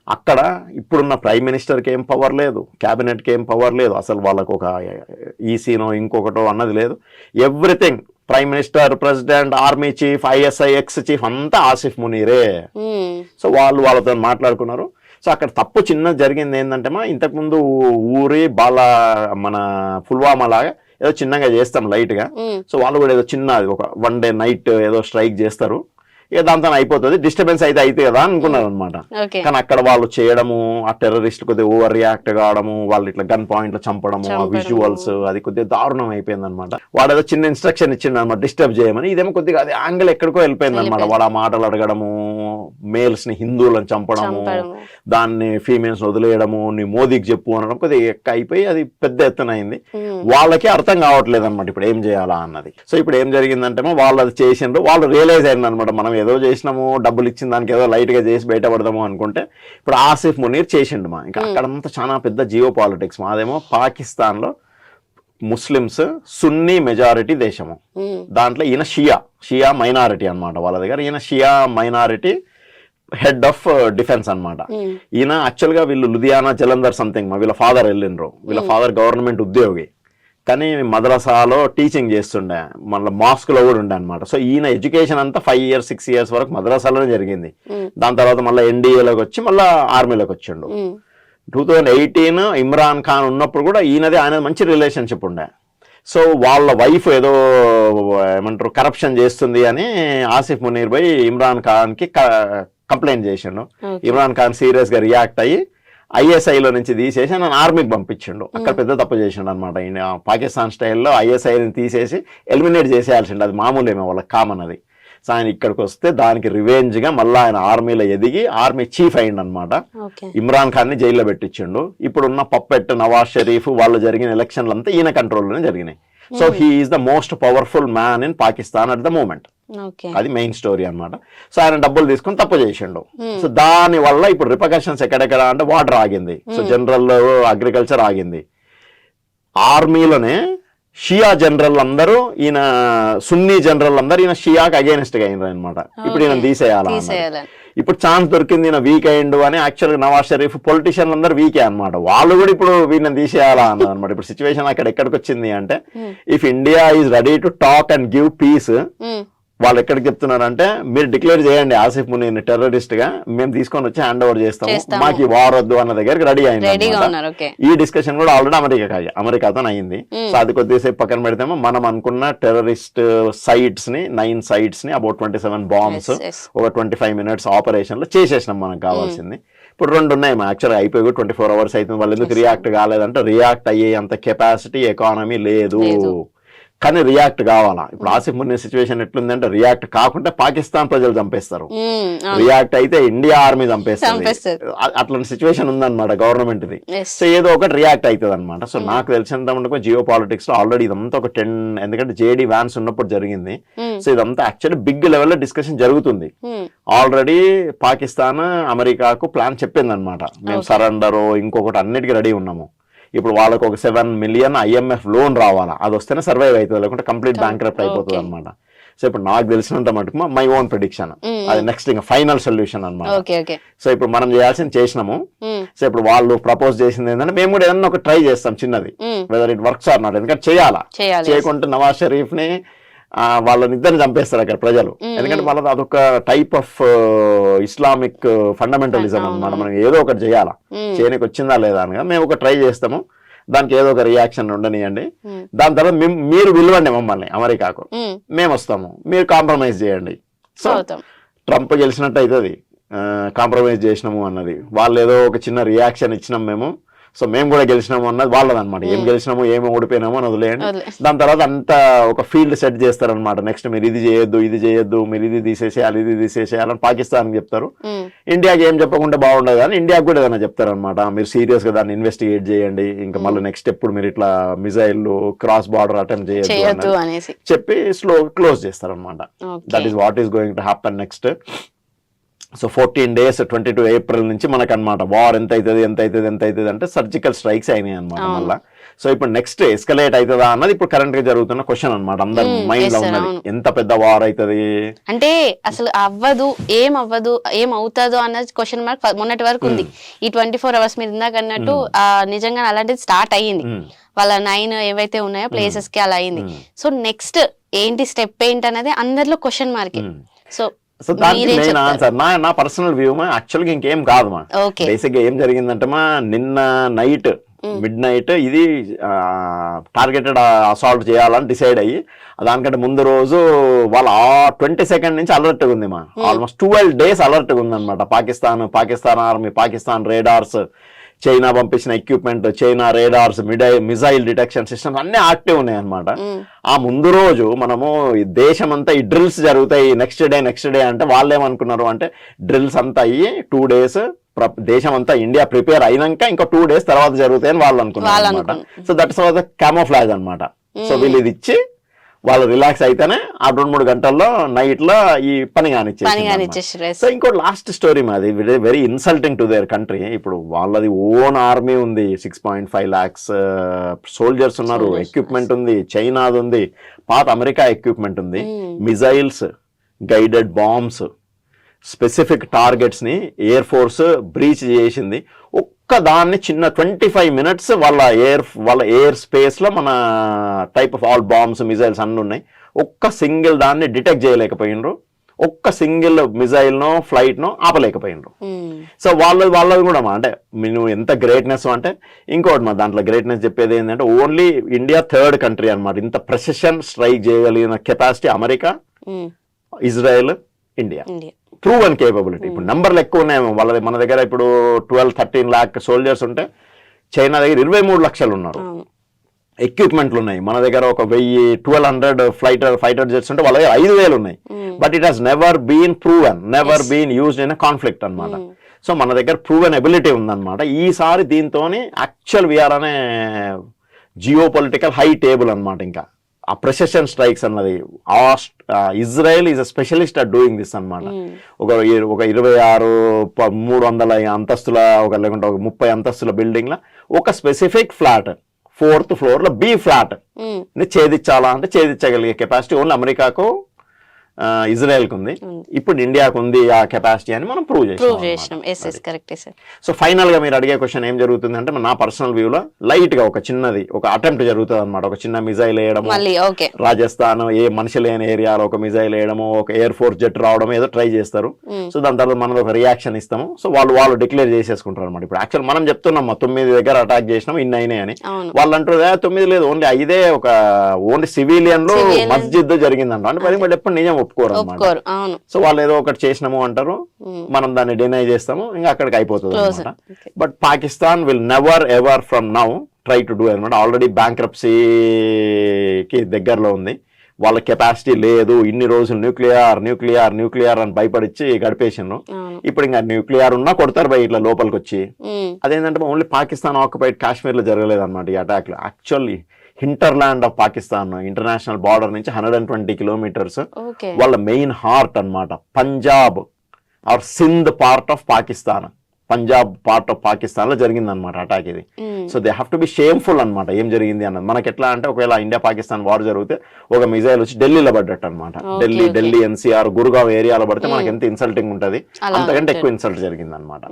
అక్కడ ఇప్పుడున్న ప్రైమ్ మినిస్టర్కి ఏం పవర్ లేదు, క్యాబినెట్కి ఏం పవర్ లేదు, అసలు వాళ్ళకు ఒక ఈసీనో ఇంకొకటో అన్నది లేదు. Everything prime minister, president, army chief, ISI ex chief అంతా ఆసిఫ్ మునీరే. సో వాళ్ళతో మాట్లాడుకున్నారు. సో అక్కడ తప్పు చిన్నది జరిగింది ఏంటంటే ఇంతకుముందు మన పుల్వామా లాగా ఏదో చిన్నగా చేస్తాం లైట్గా. సో వాళ్ళు కూడా ఏదో చిన్నది ఒక 1 డే నైట్ ఏదో స్ట్రైక్ చేస్తారు, ఇక దాంతో అయిపోతుంది, డిస్టర్బెన్స్ అయితే కదా అనుకున్నారు అనమాట. కానీ అక్కడ వాళ్ళు చేయడము, ఆ టెర్రరిస్ట్ కొద్దిగా ఓవర్ రియాక్ట్ కావడము, వాళ్ళు ఇట్లా గన్ పాయింట్లు చంపడము, ఆ విజువల్స్ అది కొద్దిగా దారుణం అయిపోయింది అనమాట. వాడు ఏదో చిన్న ఇన్స్ట్రక్షన్ ఇచ్చిండు అనమాట డిస్టర్బ్ చేయమని, ఇదేమో కొద్దిగా అది యాంగిల్ ఎక్కడికో వెళ్ళిపోయింది అనమాట. వాడు ఆ మాటలు అడగడము, మేల్స్ ని హిందువులను చంపడము, దాన్ని ఫీమేల్స్ వదిలేయడము, నీ మోదీకి చెప్పు అనడం కొద్దిగా అయిపోయి అది పెద్ద ఎత్తున అయింది. వాళ్ళకి అర్థం కావట్లేదు అనమాట ఇప్పుడు ఏం చేయాలా అన్నది. సో ఇప్పుడు ఏం జరిగిందంటే వాళ్ళు అది చేసిండ్రు, వాళ్ళు రియలైజ్ అయింది అనమాట మనం ఏదో చేసినాము, డబ్బులు ఇచ్చిన దానికి ఏదో లైట్ గా చేసి బయటపడదాము అనుకుంటే ఇప్పుడు ఆసిఫ్ మునీర్ చేసిండు ఇంకా అక్కడంతా చాలా పెద్ద జియో పాలిటిక్స్. మాదేమో పాకిస్తాన్ లో ముస్లిమ్స్ సున్నీ మెజారిటీ దేశము, దాంట్లో ఈయన షియా మైనారిటీ అనమాట వాళ్ళ దగ్గర. ఈయన షియా మైనారిటీ హెడ్ ఆఫ్ డిఫెన్స్ అనమాట. ఈయన యాక్చువల్ గా వీళ్ళు లుధియానా, జలంధర్ సంథింగ్ వీళ్ళ ఫాదర్ వెళ్ళిండ్రు. వీళ్ళ ఫాదర్ గవర్నమెంట్ ఉద్యోగి, కానీ మద్రసాలో టీచింగ్ చేస్తుండే, మళ్ళీ మాస్క్లో కూడా ఉండే అనమాట. సో ఈయన ఎడ్యుకేషన్ అంతా 5 years 6 years వరకు మద్రసాలోనే జరిగింది. దాని తర్వాత మళ్ళీ ఎన్డీఏలోకి వచ్చి మళ్ళీ ఆర్మీలోకి వచ్చిండు. 2018 ఇమ్రాన్ ఖాన్ ఉన్నప్పుడు కూడా ఆయన మంచి రిలేషన్షిప్ ఉండే. సో వాళ్ళ వైఫ్ ఏదో ఏమంటారు కరప్షన్ చేస్తుంది అని ఆసిఫ్ మునీర్ భాయ్ ఇమ్రాన్ ఖాన్కి కంప్లైంట్ చేసిండు. ఇమ్రాన్ ఖాన్ సీరియస్ గా రియాక్ట్ అయ్యి ఐఎస్ఐలో నుంచి తీసేసి నన్ను ఆర్మీకి పంపించిండు. అక్కడ పెద్ద తప్పు చేసిండు అనమాట. పాకిస్తాన్ స్టైల్లో ఐఎస్ఐని తీసేసి ఎలిమినేట్ చేసేయాల్సిండు, అది మామూలేమో వాళ్ళకి కామన్ అది. సో ఆయన ఇక్కడికి వస్తే దానికి రివెంజ్ గా మళ్ళీ ఆయన ఆర్మీలో ఎదిగి ఆర్మీ చీఫ్ అయిండు అనమాట. ఇమ్రాన్ ఖాన్ ని జైల్లో పెట్టించిండు. ఇప్పుడున్న పప్పెట్ నవాజ్ షరీఫ్ వాళ్ళు జరిగిన ఎలక్షన్లు అంతా ఈయన కంట్రోల్లోనే జరిగినాయి. So he is the most powerful man in Pakistan at the moment. అది మెయిన్ స్టోరీ అనమాట. సో ఆయన డబ్బులు తీసుకుని తప్పు చేసిండు. సో దాని వల్ల ఇప్పుడు రిపర్కషన్స్ ఎక్కడెక్కడ అంటే వాటర్ ఆగింది, సో జనరల్ అగ్రికల్చర్ ఆగింది. ఆర్మీలోనే షియా జనరల్ అందరూ ఈయన సున్నీ జనరల్ అందరూ ఈయన షియాకి అగేనిస్ట్ గా అయినారు అనమాట. ఇప్పుడు ఈయన తీసేయాలా, ఇప్పుడు ఛాన్స్ దొరికింది, ఈయన వీక్ అయ్యిండు అని యాక్చువల్గా నవాజ్ షరీఫ్ పొలిటీషియన్లు అందరూ వీకే అనమాట. వాళ్ళు కూడా ఇప్పుడు వీళ్ళని తీసేయాలా అన్నది అనమాట. ఇప్పుడు సిచ్యువేషన్ అక్కడ ఎక్కడికి వచ్చింది అంటే, if India is ready to talk and give piece, వాళ్ళు ఎక్కడికి చెప్తున్నారంటే మీరు డిక్లేర్ చేయండి ఆసిఫ్ మునీర్ని టెర్రరిస్ట్ గా, మేము తీసుకొని వచ్చి హ్యాండ్ ఓవర్ చేస్తాము, మాకు ఈ వార్ వద్దు అన్న దగ్గరికి రెడీ అయింది. ఈ డిస్కషన్ కూడా ఆల్రెడీ అమెరికాతో అయింది. సో అది కొద్దిసేపు పక్కన పెడితేమో మనం అనుకున్న టెర్రరిస్ట్ సైట్స్ ని 9 sites ని అబౌట్ 27 బాంబ్స్ ఒక 25 minutes ఆపరేషన్ లో చేసేసినాం మనకు కావాల్సింది. ఇప్పుడు 2 ఉన్నాయి యాక్చువల్గా అయిపోయి 24 hours అవుతుంది. వాళ్ళు ఎందుకు రియాక్ట్ కాలేదంటే రియాక్ట్ అయ్యే అంత కెపాసిటీ ఎకానమీ లేదు, కానీ రియాక్ట్ కావాలా. ఇప్పుడు ఆసిఫ్ మునీర్ సిచ్యువేషన్ ఎట్లుందంటే రియాక్ట్ కాకుంటే పాకిస్తాన్ ప్రజలు చంపేస్తారు, రియాక్ట్ అయితే ఇండియా ఆర్మీ చంపేస్తుంది. అట్లాంటి సిచ్యువేషన్ ఉందన్నమాట గవర్నమెంట్ ది. సో ఏదో ఒకటి రియాక్ట్ అవుతుంది అనమాట. సో నాకు తెలిసినంత జియో పాలిటిక్స్ లో ఆల్రెడీ ఇదంతా ఒక 10, ఎందుకంటే జేడీ వ్యాన్స్ ఉన్నప్పుడు జరిగింది. సో ఇదంతా యాక్చువల్లీ బిగ్ లెవెల్లో డిస్కషన్ జరుగుతుంది. ఆల్రెడీ పాకిస్తాన్ అమెరికాకు ప్లాన్ చెప్పింది అనమాట, మేము సరెండర్ ఇంకొకటి అన్నిటికీ రెడీ ఉన్నాము. ఇప్పుడు వాళ్ళకు ఒక 7 million IMF లోన్ రావాలా, అది వస్తేనే సర్వైవ్ అవుతుంది, లేకుంటే కంప్లీట్ బ్యాంక్రప్ట్ అయిపోతుంది అనమాట. సో ఇప్పుడు నాకు తెలిసినంత మటుకు మై ఓన్ ప్రెడిక్షన్, అది నెక్స్ట్ ఇంకా ఫైనల్ సొల్యూషన్ అనమాట. సో ఇప్పుడు మనం చేయాల్సింది చేసినాము. సో ఇప్పుడు వాళ్ళు ప్రపోజ్ చేసింది ఏంటంటే మేము కూడా ఏదన్నా ఒక ట్రై చేస్తాం చిన్నది, whether it works or not. ఎందుకంటే చేయాలా, చేయకుంటే నవాజ్ షరీఫ్ ని వాళ్ళని ఇద్దరిని చంపేస్తారు అక్కడ ప్రజలు. ఎందుకంటే వాళ్ళది అదొక టైప్ ఆఫ్ ఇస్లామిక్ ఫండమెంటలిజం అనమాట. మనం ఏదో ఒకటి చేయాలా, చేయనికి వచ్చిందా లేదా అనగా మేము ఒక ట్రై చేస్తాము, దానికి ఏదో ఒక రియాక్షన్ ఉండనియండి. దాని తర్వాత మీరు పిలవండి మమ్మల్ని అమెరికాకు, మేము వస్తాము, మీరు కాంప్రమైజ్ చేయండి. సో ట్రంప్ గెలిచినట్టు అవుతుంది కాంప్రమైజ్ చేసినాము అన్నది. వాళ్ళు ఏదో ఒక చిన్న రియాక్షన్ ఇచ్చినాం మేము, సో మేము కూడా గెలిచినాము అన్నది వాళ్ళదనమాట. ఏం గెలిచినాము ఏమి ఓడిపోయినాము అని వదిలేయండి. దాని తర్వాత అంతా ఒక ఫీల్డ్ సెట్ చేస్తారనమాట. నెక్స్ట్ మీరు ఇది చేయొద్దు, ఇది చేయొద్దు, మీరు ఇది తీసేసేయాలి, ఇది తీసేసేయాలని పాకిస్తాన్ చెప్తారు. ఇండియాకి ఏం చెప్పకుండా బాగుండదు కానీ ఇండియాకి కూడా ఏదైనా చెప్తారనమాట, మీరు సీరియస్ గా దాన్ని ఇన్వెస్టిగేట్ చేయండి, ఇంకా మళ్ళీ నెక్స్ట్ ఎప్పుడు మీరు ఇట్లా మిజైల్ క్రాస్ బార్డర్ అటెంప్ట్ చేయొద్దు అని చెప్పి క్లోజ్ చేస్తారనమాట. That is what is going to happen next. So 14 days 22 April నుంచి మనకు అనమాట వార్ ఎంత అవుతుంది అంటే సర్జికల్ స్ట్రైక్స్ అయినాయి అనమాట మళ్ళీ. సో ఇప్పుడు నెక్స్ట్ ఎస్కలేట్ అవుతుందా అన్నది ఇప్పుడు కరెంట్ గా జరుగుతున్న క్వశ్చన్ అన్నమాట, అందరి మైండ్ లో ఉన్నది. ఎంత పెద్ద వార్ అవుతుంది అంటే అసలు అవ్వదు, ఏం అవుతుందో అన్నది క్వశ్చన్ మార్క్ మొన్నటి వరకు ఉంది. ఈ 24 hours మీరు ఇందాక అన్నట్టు నిజంగా అలాంటిది స్టార్ట్ అయ్యింది. వాళ్ళ 9 ఏవైతే ఉన్నాయో ప్లేసెస్ కి అలా అయింది. సో నెక్స్ట్ ఏంటి స్టెప్ ఏంటి అనేది అందరిలో క్వశ్చన్ మార్క్. సో దానికి మెయిన్ ఆన్సర్ నా పర్సనల్ వ్యూ యాక్చువల్గా ఇంకేం కాదు మా. బేసిక్ గా ఏం జరిగిందంటే మా నిన్న నైట్ మిడ్ నైట్ ఇది టార్గెటెడ్ అసాల్ట్ చేయాలని డిసైడ్ అయ్యి దానికంటే ముందు రోజు వాళ్ళ 22nd నుంచి అలర్ట్ ఉంది మా. ఆల్మోస్ట్ 12 days అలర్ట్ ఉంది అనమాట. Pakistan army, Pakistan radars, China పంపించిన equipment, China radars, missile detection systems అన్ని యాక్టివ్ ఉన్నాయి అనమాట. ఆ ముందు రోజు మనము దేశం అంతా ఈ డ్రిల్స్ జరుగుతాయి నెక్స్ట్ డే అంటే వాళ్ళు ఏమనుకున్నారు అంటే డ్రిల్స్ అంతా అయ్యి 2 days దేశం అంతా ఇండియా ప్రిపేర్ అయినాక ఇంకా 2 days తర్వాత జరుగుతాయని వాళ్ళు అనుకున్నారు అనమాట. సో దట్స్ వాజ్ క్యామోఫ్లాజ్ అనమాట. సో వీళ్ళు ఇది ఇచ్చి వాళ్ళు రిలాక్స్ అయితేనే ఆ 2-3 గంటల్లో నైట్ లో ఈ పని కానిచ్చేసి. సో ఇంకో లాస్ట్ స్టోరీ మాది, very insulting to their country. ఇప్పుడు వాళ్ళది ఓన్ ఆర్మీ ఉంది, 6.5 lakhs సోల్జర్స్ ఉన్నారు, ఎక్విప్మెంట్ ఉంది, చైనాది ఉంది, పాత అమెరికా ఎక్విప్మెంట్ ఉంది, missiles, guided bombs, specific targets ని ఎయిర్ ఫోర్స్ బ్రీచ్ చేసింది. ఒక్క దాన్ని చిన్న 25 minutes వాళ్ళ ఎయిర్ స్పేస్ లో మన type of all bombs, missiles అన్ని ఉన్నాయి. ఒక్క సింగిల్ దాన్ని డిటెక్ట్ చేయలేకపోయినరు, ఒక్క సింగిల్ మిజైల్ నో ఫ్లైట్ నో ఆపలేకపోయినరు. సో వాళ్ళది కూడా అంటే నువ్వు ఎంత గ్రేట్నెస్ అంటే ఇంకోటి మా దాంట్లో గ్రేట్నెస్ చెప్పేది ఏంటంటే ఓన్లీ ఇండియా 3rd country అనమాట ఇంత ప్రెసిషన్ స్ట్రైక్ చేయగలిగిన capacity. America, Israel, India proven capability. ఇప్పుడు నెంబర్లు ఎక్కువ ఉన్నాయేమో వాళ్ళది. మన దగ్గర ఇప్పుడు 12-13 lakh సోల్జర్స్ ఉంటే చైనా దగ్గర 23 lakhs ఉన్నారు, ఎక్విప్మెంట్లు ఉన్నాయి. మన దగ్గర ఒక 1200 ఫైటర్ జెట్స్ ఉంటే వాళ్ళ దగ్గర 5000 ఉన్నాయి. But it has never been used in conflict అనమాట. సో మన దగ్గర ప్రూవెన్ ఎబిలిటీ ఉందన్నమాట. ఈసారి దీంతో యాక్చువల్ వీఆర్ అనే జియో పొలిటికల్ హై టేబుల్ అనమాట. ఇంకా ఆ ప్రెసిషన్ స్ట్రైక్స్ అన్నది Israel is a specialist at doing this అనమాట. ఒక 26-300 అంతస్తుల లేకుంటే ఒక 30 అంతస్తుల బిల్డింగ్ ల ఒక స్పెసిఫిక్ ఫ్లాట్ 4th floor లో బి ఫ్లాట్ ని ఛేదించాలా అంటే ఛేదించగలిగే కెపాసిటీ ఓన్లీ అమెరికాకు, ఇజ్రాయెల్ కు ఉంది. ఇప్పుడు ఇండియాకు ఉంది ఆ కెపాసిటీ అని మనం ప్రూవ్ చేసాం. సో ఫైనల్ గా మీరు అడిగే క్వశ్చన్ ఏం జరుగుతుంది అంటే నా పర్సనల్ వ్యూలో లైట్ గా ఒక చిన్నది ఒక అటెంప్ట్ జరుగుతుంది అనమాట. ఒక చిన్న మిజైల్ వేయడము, రాజస్థాన్ ఏ మనిషి లేని ఏరియాలో ఒక మిజైల్ వేయడము, ఒక ఎయిర్ ఫోర్స్ జెట్ రావడం ఏదో ట్రై చేస్తారు. సో దాని తర్వాత మనం ఒక రియాక్షన్ ఇస్తాము. సో వాళ్ళు డిక్లేర్ చేసేసుకుంటారు అనమాట. ఇప్పుడు యాక్చువల్ మనం చెప్తున్నాం 9 దగ్గర అటాక్ చేసినాం ఇన్ని అయినాయి అని, వాళ్ళు అంటారు 9 లేదు ఓన్లీ 5 ఓన్లీ సివిలియన్ లో మస్జిద్ జరిగిందంట. అంటే మరి ఎప్పుడు నిజం ఒప్పుకోరు అన్నమాట. సో వాళ్ళు ఏదో ఒకటి చేసినాము అంటారు, మనం దాన్ని డినై చేస్తాము, ఇంకా అక్కడికి అయిపోతుంది అనమాట. But Pakistan will never ever from now try to do అనమాట. ఆల్రెడీ బ్యాంక్రప్సీకి దగ్గరలో ఉంది, వాళ్ళ కెపాసిటీ లేదు. ఇన్ని రోజులు న్యూక్లియర్ అని భయపడిచ్చి గడిపేసినారు. ఇప్పుడు ఇంకా న్యూక్లియర్ ఉన్నా కొడతారు బయట ఇట్లా లోపలికి వచ్చి. అదేంటంటే ఓన్లీ పాకిస్తాన్ ఆక్యుపైడ్ కాశ్మీర్ లో జరగలేదు అనమాట ఈ అటాక్ లో. Actually hinterland of Pakistan, international border నుంచి 120 kilometers వాళ్ళ మెయిన్ హార్ట్ అనమాట. Punjab or Sindh part of Pakistan, Punjab part of Pakistan లో జరిగింది అనమాట అటాక్ ఇది. So they have to be shameful అనమాట ఏం జరిగింది అన్నది. మనకి ఎట్లా అంటే ఒకవేళ ఇండియా పాకిస్తాన్ వార్ జరిగితే ఒక మిజైల్ వచ్చి ఢిల్లీలో పడ్డట్టు అనమాట. ఢిల్లీ NCR గురుగావ్ ఏరియాలో పడితే మనకి ఎంత ఇన్సల్టింగ్ ఉంటుంది, అంతకంటే ఎక్కువ ఇన్సల్ట్ జరిగింది అనమాట.